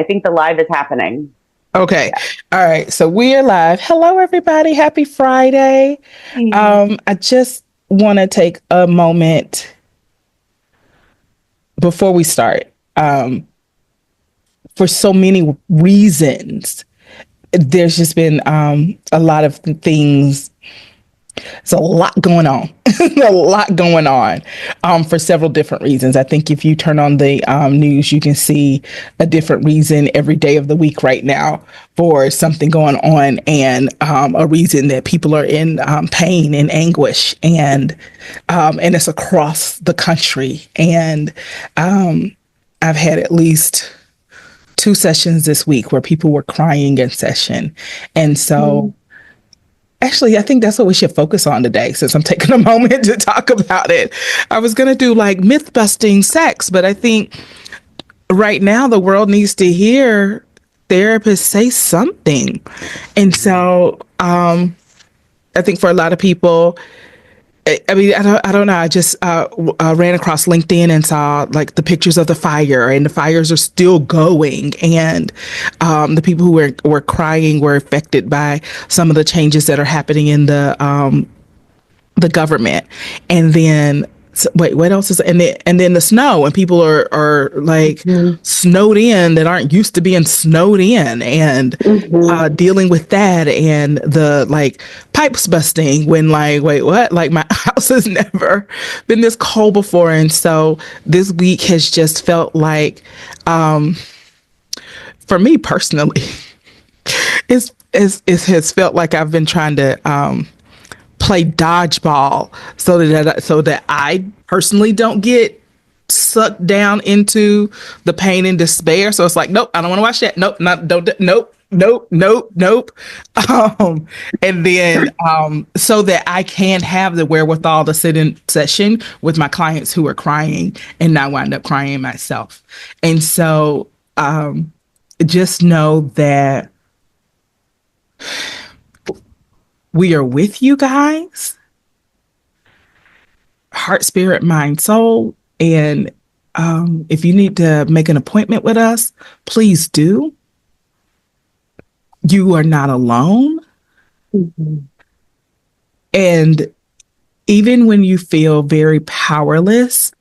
I think the live is happening. Okay. Yeah. All right. So we are live. Hello, everybody. Happy Friday. I just want to take a moment before we start. For so many reasons, there's just been a lot of things. It's a lot going on, a lot going on for several different reasons. I think if you turn on the news, you can see a different reason every day of the week right now for something going on, and a reason that people are in pain and anguish, and it's across the country. And I've had at least two sessions this week where people were crying in session, and so. Actually, I think that's what we should focus on today, since I'm taking a moment to talk about it. I was going to do like myth busting sex, but I think right now the world needs to hear therapists say something. And so I think for a lot of people, I mean, I don't know. I just ran across LinkedIn and saw like the pictures of the fire, and the fires are still going. And the people who were crying were affected by some of the changes that are happening in the government. And then wait, what else is, and then the snow, and people are like snowed in that aren't used to being snowed in, and dealing with that, and the like pipes busting when like, wait, what, like my house has never been this cold before. And so this week has just felt like for me personally, it has felt like I've been trying to play dodgeball so that I personally don't get sucked down into the pain and despair. So it's like, nope, I don't want to watch that. Nope, not don't. Nope, nope, nope, nope. And then so that I can have the wherewithal to sit in session with my clients who are crying and not wind up crying myself. And so just know that we are with you guys, heart, spirit, mind, soul. And if you need to make an appointment with us, please do. You are not alone. And even when you feel very powerless,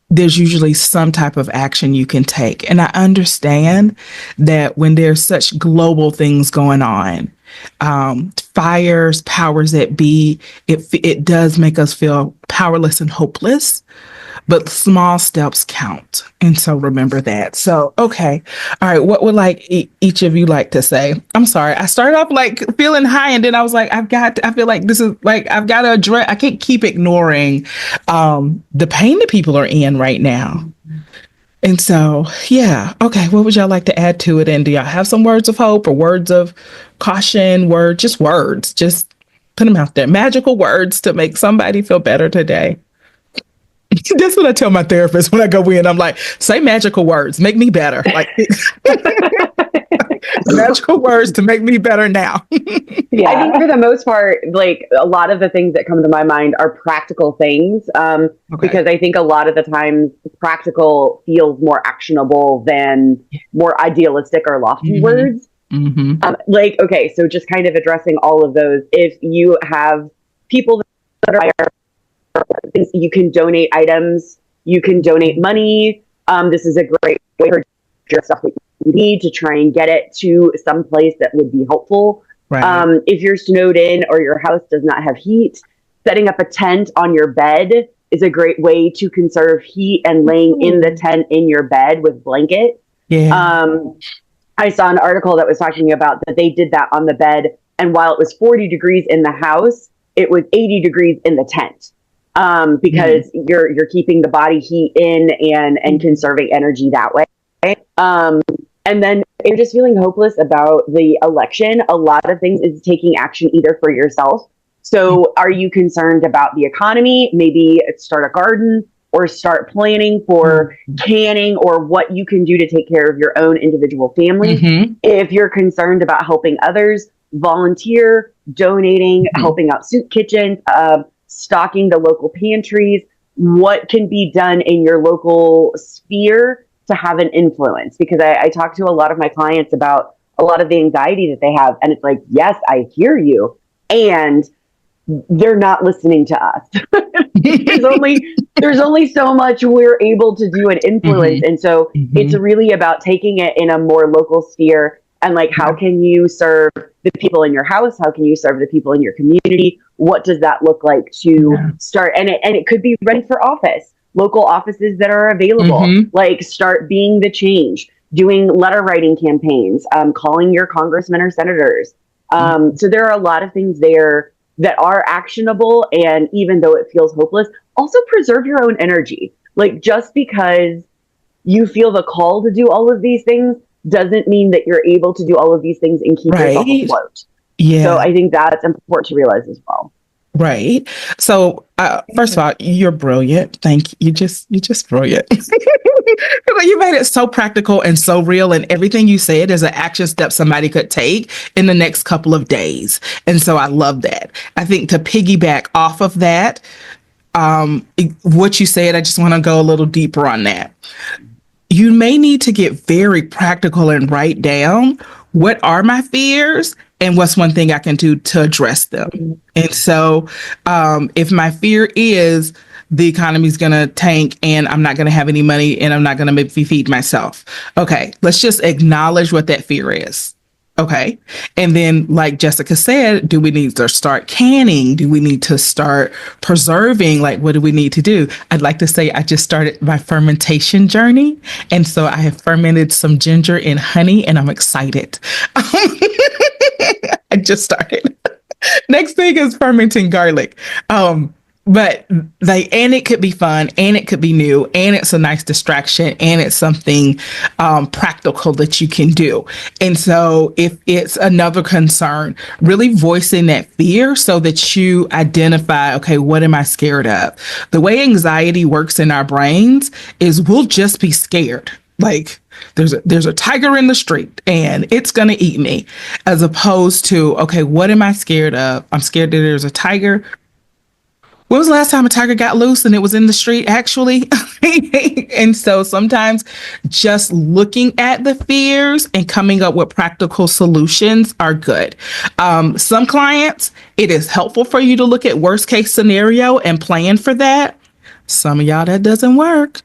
there's usually some type of action you can take. And I understand that when there's such global things going on, fires, powers that be, it does make us feel powerless and hopeless, but small steps count. And so remember that. So, okay. All right. What would like each of you like to say? I'm sorry. I started off like feeling high, and then I was like, I feel like this is like, I've got to address, I can't keep ignoring the pain that people are in right now. And so, yeah. Okay. What would y'all like to add to it? And do y'all have some words of hope or words of caution? Words, just put them out there. Magical words to make somebody feel better today. That's what I tell my therapist when I go in. I'm like, say magical words, make me better. Like magical words to make me better now. Yeah. I think for the most part, like a lot of the things that come to my mind are practical things. Because I think a lot of the times practical feels more actionable than more idealistic or lofty words. Like, okay, so just kind of addressing all of those. If you have people that are, you can donate items, you can donate money. This is a great way for stuff that you need to try and get it to some place that would be helpful. Right. If you're snowed in or your house does not have heat, setting up a tent on your bed is a great way to conserve heat, and laying in the tent in your bed with blanket. Yeah. I saw an article that was talking about that they did that on the bed, and while it was 40 degrees in the house, it was 80 degrees in the tent. Because you're keeping the body heat in and conserving energy that way. And then if you're just feeling hopeless about the election, a lot of things is taking action either for yourself. So are you concerned about the economy? Maybe start a garden or start planning for canning or what you can do to take care of your own individual family. If you're concerned about helping others, volunteer, donating, helping out soup kitchens, stocking the local pantries, what can be done in your local sphere to have an influence, because I talk to a lot of my clients about a lot of the anxiety that they have. And it's like, yes, I hear you. And they're not listening to us. there's only so much we're able to do and influence. Mm-hmm. And so it's Mm-hmm. really about taking it in a more local sphere, and like, how can you serve the people in your house? How can you serve the people in your community? What does that look like to Yeah. start? And it could be running for office, local offices that are available, Mm-hmm. like start being the change, doing letter writing campaigns, calling your congressmen or senators. So there are a lot of things there that are actionable. And even though it feels hopeless, also preserve your own energy. Like, just because you feel the call to do all of these things doesn't mean that you're able to do all of these things and keep yourself Right. afloat. So Yeah. I think that's important to realize as well. Right. So, first of all, you're brilliant. Thank you. You just brilliant. You made it so practical and so real, and everything you said is an action step somebody could take in the next couple of days. And so I love that. I think to piggyback off of that, what you said, I just want to go a little deeper on that. You may need to get very practical and write down, what are my fears and what's one thing I can do to address them. And so, if my fear is the economy's going to tank and I'm not going to have any money and I'm not going to maybe feed myself. Okay, let's just acknowledge what that fear is. Okay. And then, like Jessica said, do we need to start canning? Do we need to start preserving? Like, what do we need to do? I'd like to say I just started my fermentation journey. And so I have fermented some ginger and honey, and I'm excited. I just started. Next thing is fermenting garlic. But and it could be fun, and it could be new, and it's a nice distraction, and it's something practical that you can do. And so if it's another concern, really voicing that fear so that you identify, okay, what am I scared of? The way anxiety works in our brains is we'll just be scared. Like, there's a tiger in the street and it's going to eat me, as opposed to, okay, what am I scared of? I'm scared that there's a tiger. When was the last time a tiger got loose and it was in the street, actually? And so sometimes just looking at the fears and coming up with practical solutions are good. Some clients, it is helpful for you to look at worst case scenario and plan for that. Some of y'all, that doesn't work.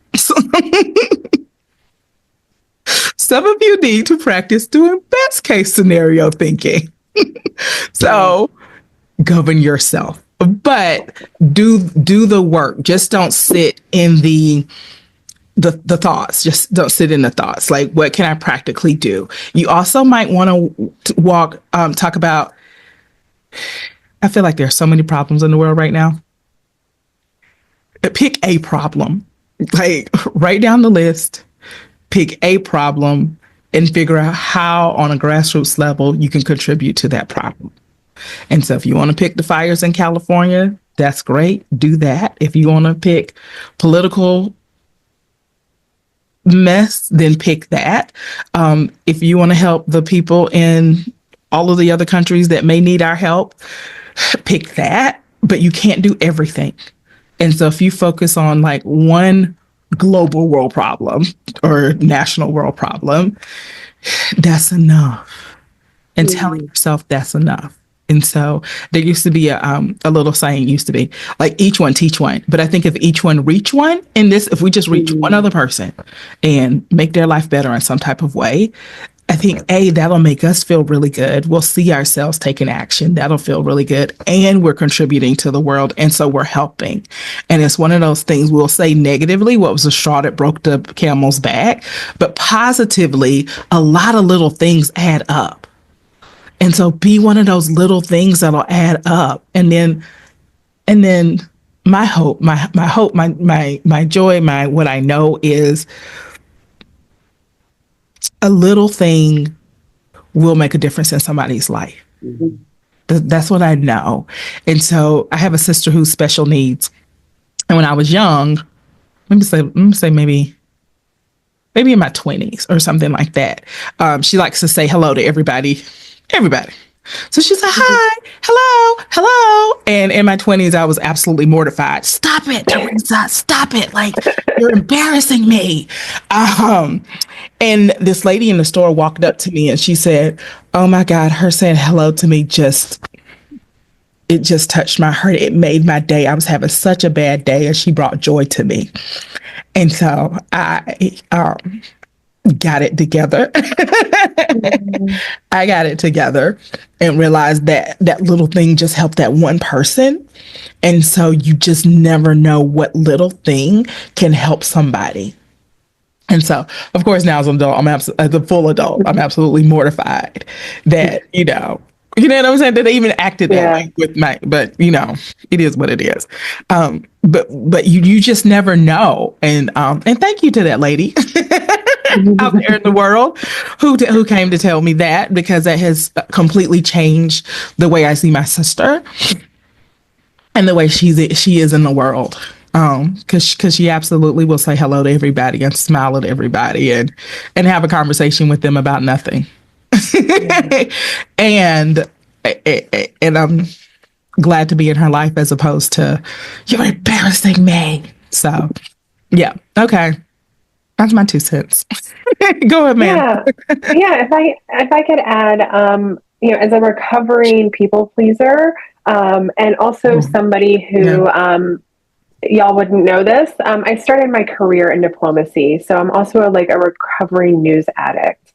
Some of you need to practice doing best case scenario thinking. So govern yourself, but do the work. Just don't sit in the thoughts. Just don't sit in the thoughts. Like, what can I practically do? You also might want to talk about, I feel like there are so many problems in the world right now. Pick a problem, like write down the list, pick a problem, and figure out how on a grassroots level you can contribute to that problem. And so if you want to pick the fires in California, that's great. Do that. If you want to pick political mess, then pick that. If you want to help the people in all of the other countries that may need our help, pick that. But you can't do everything. And so if you focus on like one global world problem or national world problem, that's enough. And telling yourself that's enough. And so there used to be a little saying used to be like, each one teach one. But I think if each one reach one, in this, if we just reach one other person and make their life better in some type of way, I think that'll make us feel really good. We'll see ourselves taking action. That'll feel really good. And we're contributing to the world. And so we're helping. And it's one of those things we'll say negatively, what was the straw that broke the camel's back? But positively, a lot of little things add up. And so be one of those little things that'll add up. And then my hope, my joy, what I know is a little thing will make a difference in somebody's life. Mm-hmm. That's what I know. And so I have a sister who's special needs. And when I was young, let me say maybe in my 20s or something like that, she likes to say hello to everybody. So she's like, hi, hello, And in my 20s, I was absolutely mortified. Stop it, Teresa. Stop it. Like, you're embarrassing me. Um, and this lady in the store walked up to me and she said, oh my God, her saying hello to me it just touched my heart. It made my day. I was having such a bad day and she brought joy to me. And so I got it together. I got it together and realized that that little thing just helped that one person. And so you just never know what little thing can help somebody. And so, of course, now as an adult, as a full adult, I'm absolutely mortified that, what I'm saying? That they even acted that way with but it is what it is. But you just never know. And thank you to that lady out there in the world who came to tell me that, because that has completely changed the way I see my sister and the way she is in the world. Because she absolutely will say hello to everybody and smile at everybody and have a conversation with them about nothing. and I'm glad to be in her life as opposed to you're embarrassing me. So yeah, okay, that's my 2 cents. Go ahead, man. Yeah. If I could add, as a recovering people pleaser, and also somebody who, y'all wouldn't know this. I started my career in diplomacy, so I'm also a recovering news addict.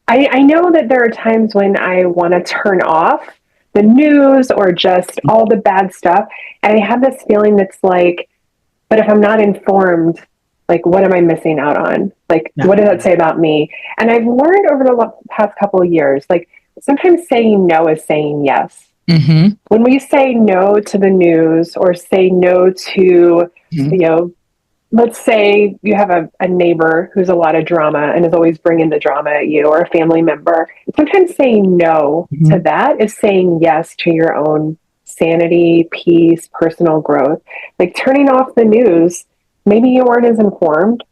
I know that there are times when I want to turn off the news or just all the bad stuff, and I have this feeling that's like, but if I'm not informed, what am I missing out on? What does that say about me? And I've learned over the past couple of years, sometimes saying no is saying yes. Mm-hmm. When we say no to the news or say no to, let's say you have a neighbor who's a lot of drama and is always bringing the drama at you, or a family member. Sometimes saying no to that is saying yes to your own sanity, peace, personal growth. Turning off the news, maybe you weren't as informed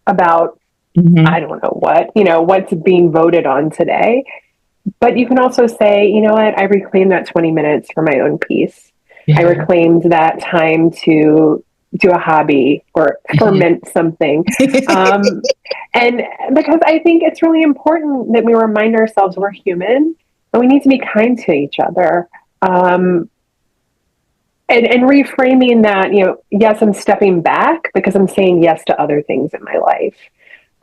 about, I don't know what's being voted on today. But you can also say, you know what, I reclaimed that 20 minutes for my own peace. Yeah. I reclaimed that time to do a hobby or ferment something. And because I think it's really important that we remind ourselves we're human and we need to be kind to each other. And reframing that, yes, I'm stepping back because I'm saying yes to other things in my life.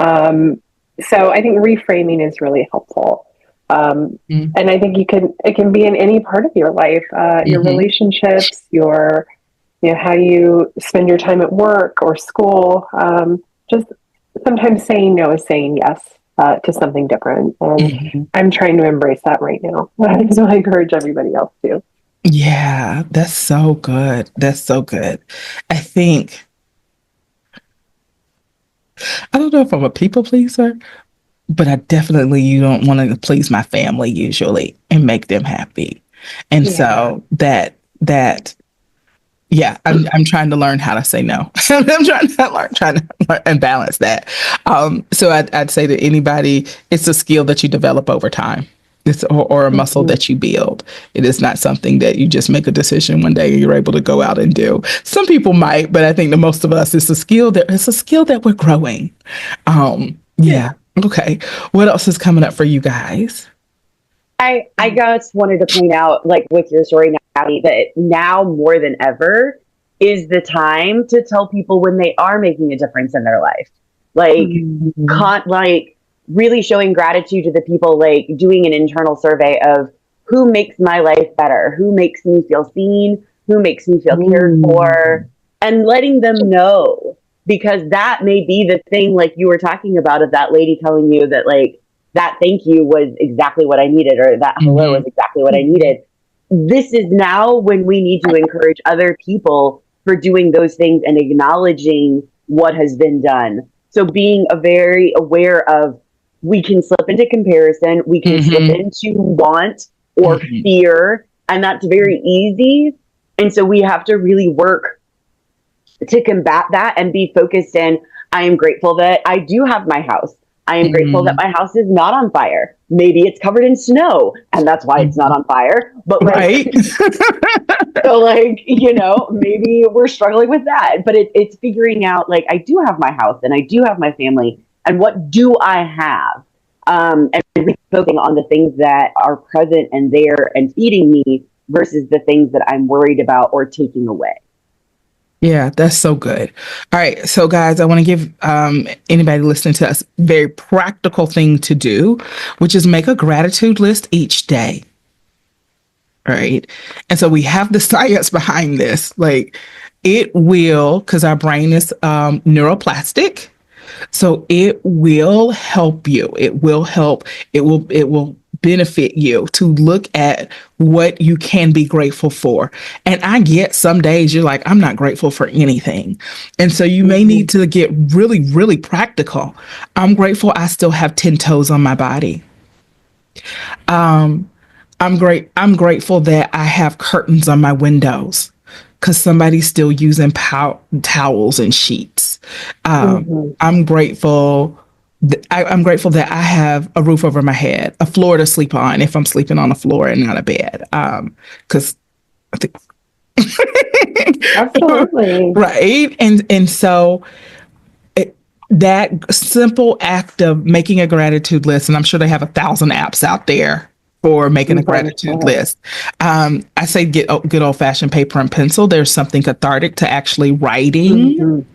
So I think reframing is really helpful. And I think it can be in any part of your life, your relationships, your, how you spend your time at work or school. Just sometimes saying no is saying yes to something different. And I'm trying to embrace that right now. So I encourage everybody else to. Yeah, that's so good. That's so good. I think, I don't know if I'm a people pleaser, but I definitely, you don't want to please my family usually and make them happy. And so I'm trying to learn how to say no. I'm trying to learn and balance that. So I'd say to anybody, it's a skill that you develop over time. It's or a muscle that you build. It is not something that you just make a decision one day and you're able to go out and do. Some people might, but I think that most of us, it's a skill that we're growing. Yeah. Okay. What else is coming up for you guys? I just wanted to point out, with your story, Natalie, that now more than ever is the time to tell people when they are making a difference in their life. Really showing gratitude to the people, doing an internal survey of who makes my life better, who makes me feel seen, who makes me feel cared for, and letting them know, because that may be the thing, you were talking about, of that lady telling you that, that thank you was exactly what I needed, or that hello was exactly what I needed. This is now when we need to encourage other people for doing those things and acknowledging what has been done. So being very aware of, we can slip into comparison, we can slip into want or fear, and that's very easy. And so we have to really work to combat that and be focused in, I am grateful that I do have my house. I am grateful that my house is not on fire. Maybe it's covered in snow and that's why it's not on fire. But like, Right. so like, maybe we're struggling with that. But it's figuring out like, I do have my house and I do have my family. And what do I have? And really focusing on the things that are present and there and feeding me versus the things that I'm worried about or taking away. Yeah, that's so good. All right. So, guys, I want to give anybody listening to us a very practical thing to do, which is make a gratitude list each day. Right. And so we have the science behind this. Like it will, because our brain is neuroplastic. So it will help you. It will help. It will benefit you to look at what you can be grateful for. And I get some days you're like, I'm not grateful for anything. And so you may need to get really, really practical. I'm grateful I still have 10 toes on my body. I'm grateful that I have curtains on my windows because somebody's still using towels and sheets. I'm grateful. I'm grateful that I have a roof over my head, a floor to sleep on if I'm sleeping on a floor and not a bed. Because I think Absolutely. right, and so that simple act of making a gratitude list, and I'm sure they have 1,000 apps out there for making a gratitude list. I say get good old fashioned paper and pencil. There's something cathartic to actually writing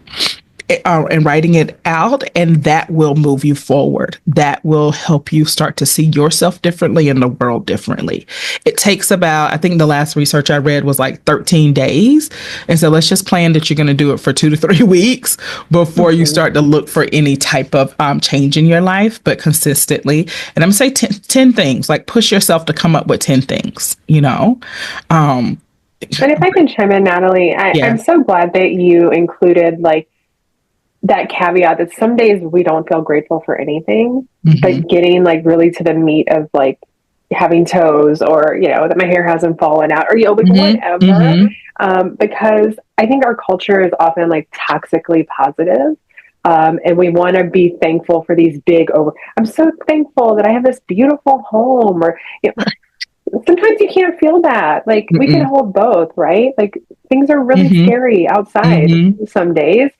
and writing it out, and that will move you forward. That will help you start to see yourself differently and the world differently. It takes about, I think the last research I read was like 13 days. And so let's just plan that you're going to do it for 2 to 3 weeks before you start to look for any type of change in your life, but consistently. And I'm going to say 10 things, like push yourself to come up with 10 things, And if I can chime in, Natalie, I'm so glad that you included like that caveat that some days we don't feel grateful for anything, but getting like really to the meat of like having toes or, that my hair hasn't fallen out or, like whatever. Because I think our culture is often like toxically positive. And we want to be thankful for these I'm so thankful that I have this beautiful home or, sometimes you can't feel that. Like we can hold both, right? Like things are really scary outside some days.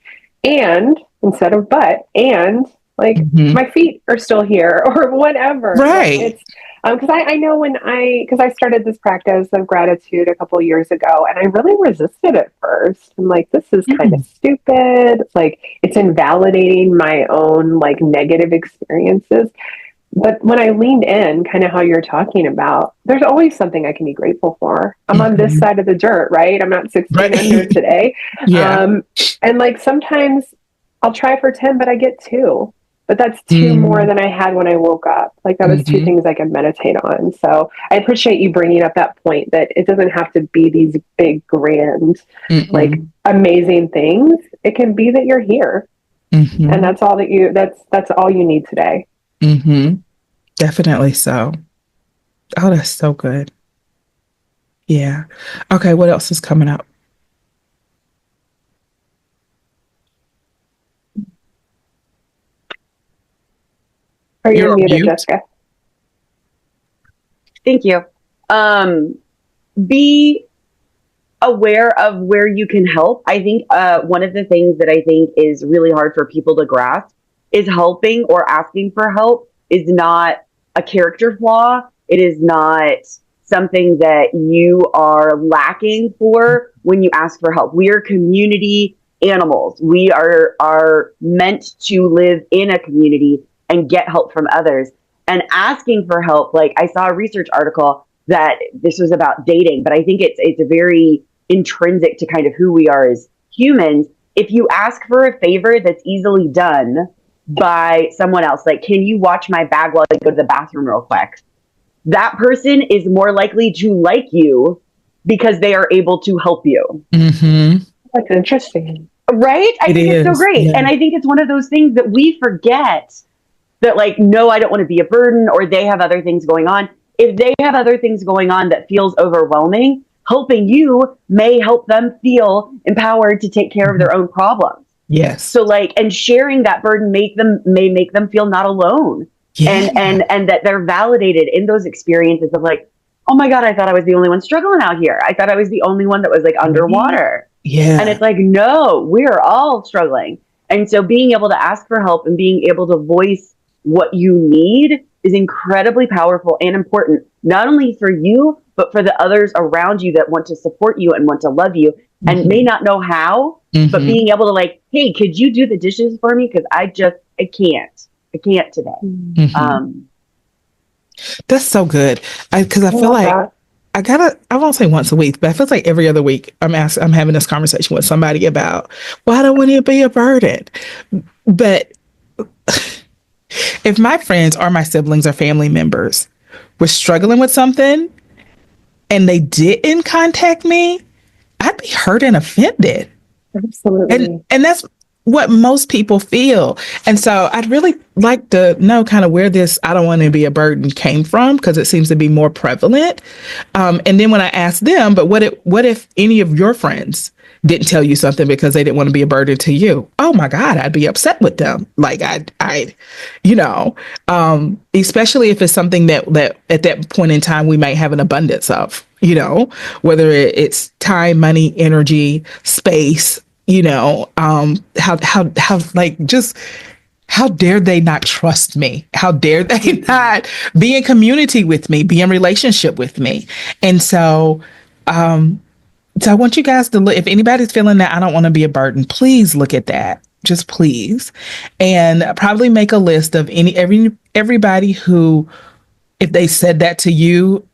And instead of and like my feet are still here or whatever. Right. It's because I know because I started this practice of gratitude a couple of years ago and I really resisted at first. I'm like, this is kind of stupid. Like it's invalidating my own like negative experiences. But when I leaned in, kind of how you're talking about, there's always something I can be grateful for. I'm on this side of the dirt, right? I'm not 16 under today. And like sometimes I'll try for 10, but I get 2. But that's 2 more than I had when I woke up. Like that was 2 things I could meditate on. So I appreciate you bringing up that point that it doesn't have to be these big, grand, like amazing things. It can be that you're here. And that's all that's all you need today. Definitely so. Oh, that's so good. Yeah. Okay, what else is coming up? You're muted, Jessica. Thank you. Be aware of where you can help. I think one of the things that I think is really hard for people to grasp is helping or asking for help is not a character flaw. It is not something that you are lacking for when you ask for help. We are community animals. We are meant to live in a community and get help from others. And asking for help, like I saw a research article that this was about dating, but I think it's a very intrinsic to kind of who we are as humans. If you ask for a favor that's easily done by someone else, like, can you watch my bag while I go to the bathroom real quick? That person is more likely to like you because they are able to help you. That's interesting. Right? I think it's so great. Yeah. And I think it's one of those things that we forget that like, no, I don't want to be a burden, or they have other things going on. If they have other things going on that feels overwhelming, helping you may help them feel empowered to take care of their own problems. Yes. So like, and sharing that burden may make them feel not alone. Yeah. And that they're validated in those experiences of like, oh my God, I thought I was the only one struggling out here. I thought I was the only one that was like underwater. Yeah. And it's like, no, we're all struggling. And so being able to ask for help and being able to voice what you need is incredibly powerful and important, not only for you, but for the others around you that want to support you and want to love you and may not know how, but being able to like, hey, could you do the dishes for me? Because I can't today. That's so good. Because I feel like that. I won't say once a week, but I feel like every other week I'm having this conversation with somebody about, well, I don't want to be a burden. But if my friends or my siblings or family members were struggling with something and they didn't contact me, I'd be hurt and offended. Absolutely. And that's what most people feel. And so I'd really like to know kind of where this I don't want to be a burden came from, because it seems to be more prevalent. And then when I asked them, but what if any of your friends didn't tell you something because they didn't want to be a burden to you? Oh my God, I'd be upset with them. Like I'd especially if it's something that at that point in time we might have an abundance of, whether it's time, money, energy, space, how dare they not trust me? How dare they not be in community with me, be in relationship with me? And so I want you guys to look, if anybody's feeling that I don't want to be a burden, please look at that. Just please. And probably make a list of everybody who, if they said that to you,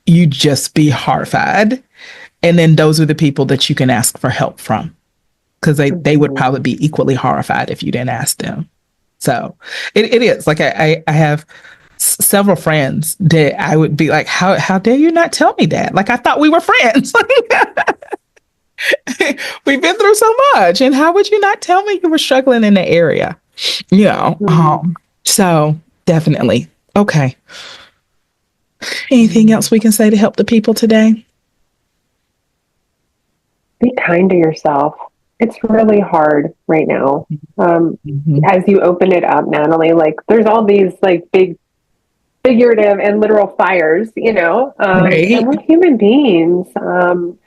you'd just be horrified. And then those are the people that you can ask for help from, because they would probably be equally horrified if you didn't ask them. So it is like I have several friends that I would be like, how dare you not tell me that? Like, I thought we were friends. We've been through so much. And how would you not tell me you were struggling in the area? So definitely. Okay. Anything else we can say to help the people today? Be kind to yourself. It's really hard right now. As you open it up, Natalie, like there's all these like big figurative and literal fires, Right. And we're human beings. So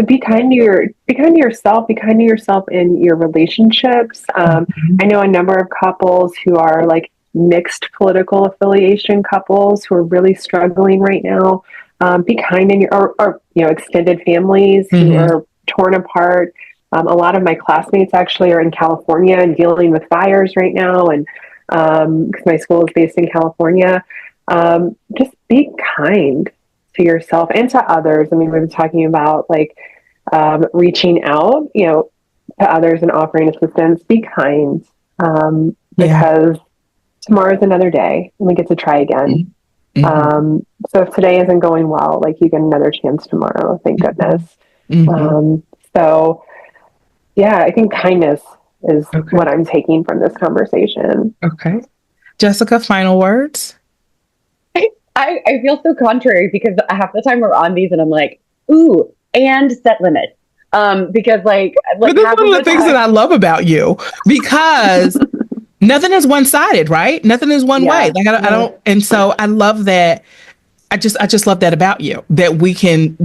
be kind to yourself, be kind to yourself in your relationships. I know a number of couples who are like mixed political affiliation couples who are really struggling right now. Be kind in your, or extended families who are torn apart. A lot of my classmates actually are in California and dealing with fires right now. And because my school is based in California, just be kind to yourself and to others. I mean, we've been talking about like reaching out, to others and offering assistance. Be kind, because tomorrow's another day and we get to try again. So if today isn't going well, like you get another chance tomorrow. Thank goodness. So yeah, I think kindness is what I'm taking from this conversation. Okay. Jessica, final words? I feel so contrary because half the time we're on these and I'm like, ooh, and set limits. Because like but that's one of the things that I love about you, because nothing is one-sided, right? Nothing is one way. Like I don't, and so I love that. I just love that about you, that we can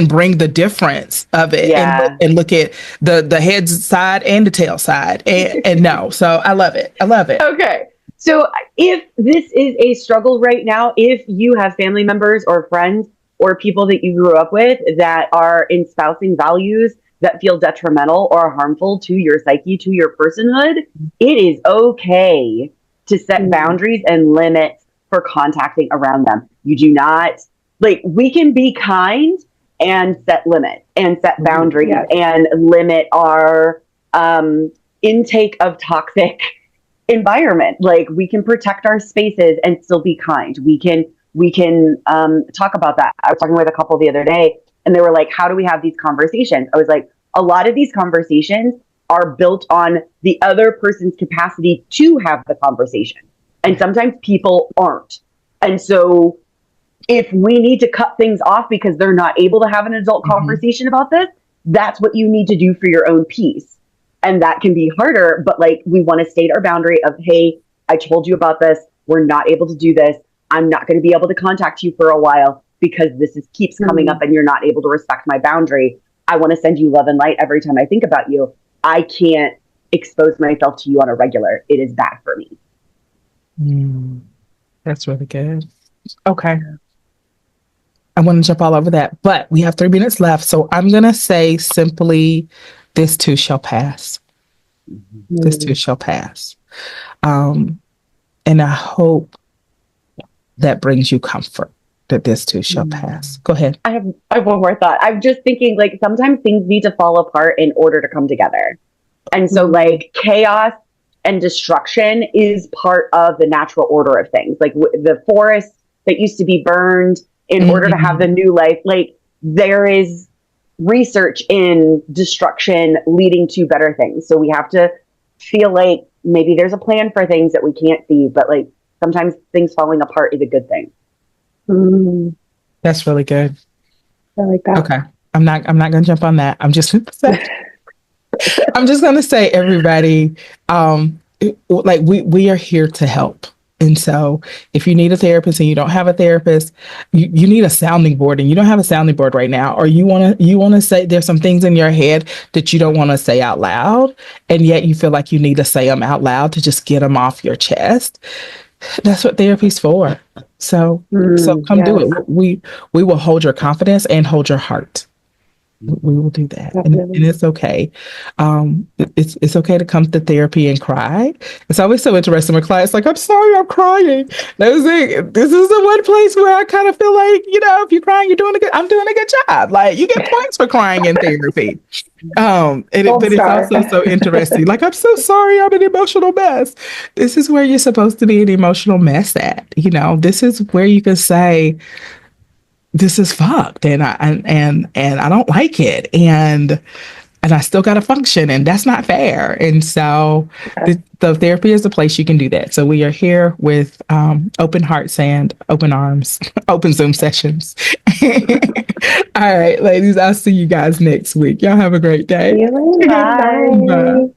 bring the difference of it and look at the head side and the tail side and no. So I love it. Okay. So if this is a struggle right now, if you have family members or friends or people that you grew up with that are espousing values that feel detrimental or harmful to your psyche, to your personhood, it is okay to set boundaries and limits for contacting around them. You do not, like, we can be kind and set limits and set boundaries and limit our intake of toxic environment. Like, we can protect our spaces and still be kind. We can talk about that. I was talking with a couple the other day and they were like, how do we have these conversations? I was like, a lot of these conversations are built on the other person's capacity to have the conversation. And sometimes people aren't. And so if we need to cut things off because they're not able to have an adult conversation about this, that's what you need to do for your own peace. And that can be harder, but like we want to state our boundary of, hey, I told you about this. We're not able to do this. I'm not going to be able to contact you for a while because keeps coming up and you're not able to respect my boundary. I want to send you love and light every time I think about you. I can't expose myself to you on a regular. It is bad for me. That's really good. Okay. I want to jump all over that, but we have 3 minutes left. So I'm going to say simply, this too shall pass. This too shall pass. And I hope that brings you comfort that this too shall pass. Go ahead. I have one more thought. I'm just thinking like sometimes things need to fall apart in order to come together. And so like chaos and destruction is part of the natural order of things. Like the forest that used to be burned in order to have the new life, like there is research in destruction leading to better things. So we have to feel like maybe there's a plan for things that we can't see, but like sometimes things falling apart is a good thing. That's really good. I like that. Okay. I'm not going to jump on that. I'm just going to say, everybody, like we are here to help. And so if you need a therapist and you don't have a therapist, you need a sounding board and you don't have a sounding board right now, or you want to say there's some things in your head that you don't want to say out loud. And yet you feel like you need to say them out loud to just get them off your chest. That's what therapy's for. So come do it. We will hold your confidence and hold your heart. We will do that. And it's okay. It's okay to come to therapy and cry. It's always so interesting when clients like, I'm sorry, I'm crying. This is the one place where I kind of feel like, if you're crying, I'm doing a good job. Like you get points for crying in therapy. But it's also so interesting. Like, I'm so sorry, I'm an emotional mess. This is where you're supposed to be an emotional mess at. This is where you can say, this is fucked and I don't like it and I still got to function and that's not fair. And so the therapy is the place you can do that. So we are here with open hearts and open arms, open Zoom sessions. All right, ladies, I'll see you guys next week. Y'all have a great day. Bye. Bye.